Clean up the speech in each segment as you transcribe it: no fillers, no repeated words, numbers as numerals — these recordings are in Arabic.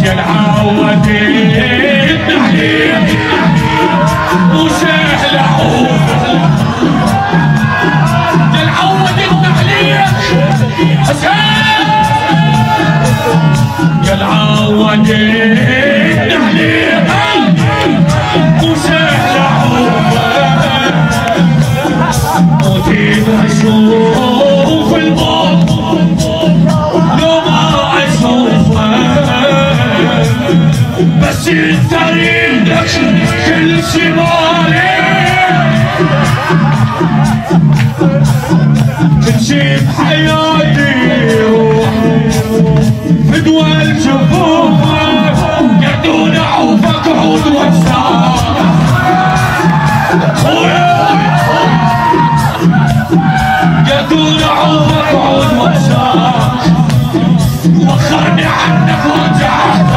يا العودين عليك وسهل عوف يا العودين عليك يا العودين عليك وسهل عوف موتين اشوف الموت لو ما اشوفه بس انت ريدك كل شي مالي كل شي بحياتي بدول شوفوفك يعدون عوفك عود وجسام يعدون عوفك عود وجسام وخرني عنك ورجعت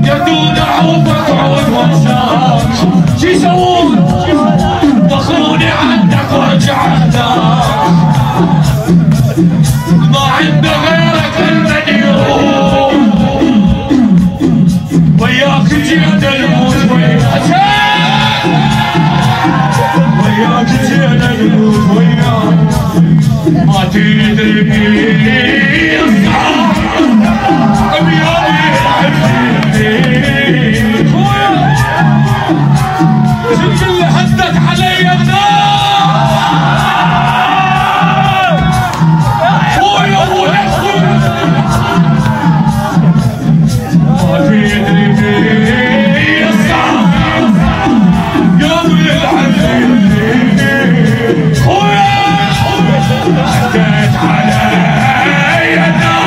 يدون عوفك عود وانساك شي يسوون وخروني عنك ورجعت ما عنده غيرك المديون وياك جيت الموت وياك جيت الموت وياك ما تدري الصعب بيومي خويا شفت اللي حدت علي النار خويا خويا ما تدري بي الصعب يومي الحزين خويا حدت علي النار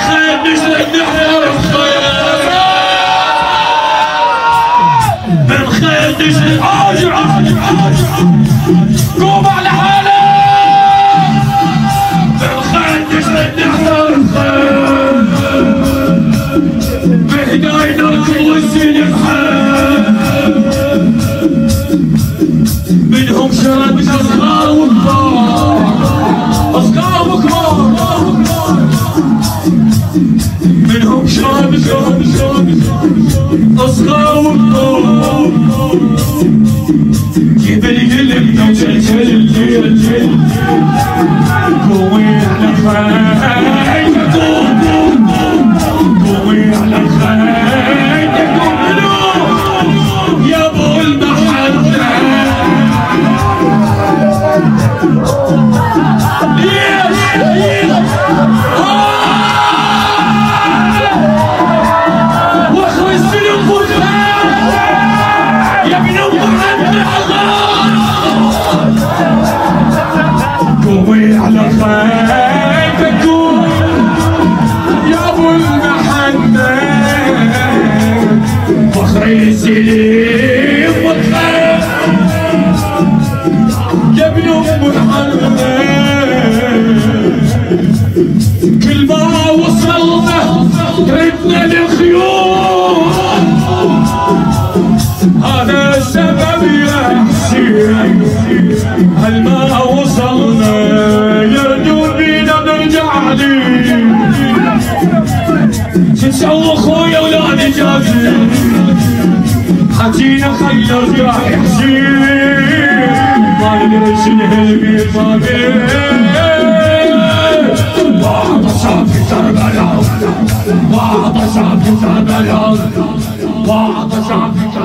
خير نجري نحضر الخير من خير نجري قوم على حالك من خير نجري نحضر الخير بهدايتك والسين بحال منهم شرد أصغار وكبار أصغار وكبار منهم شرد أصغار وكبار جيب القلب وجلجل قوي على خير قوي على خير يا ابو المحنة واخر السلم فرحان يا ابن المحنة قوي على خير يا ابو المحنة فخر السلم والخير يا ابن ام الحنة كل ما وصلنا ردنا للخيول هذا السبب يا حسين هل ما وصلنا يردون بينا نرجع لي شو نسوي اخويا ولا نجازي حجينا خلي ارجع يا حسين ما ندري شنو هالبيت ما وعطشان في كربلاء وعطشان في كربلاء وعطشان في كربلاء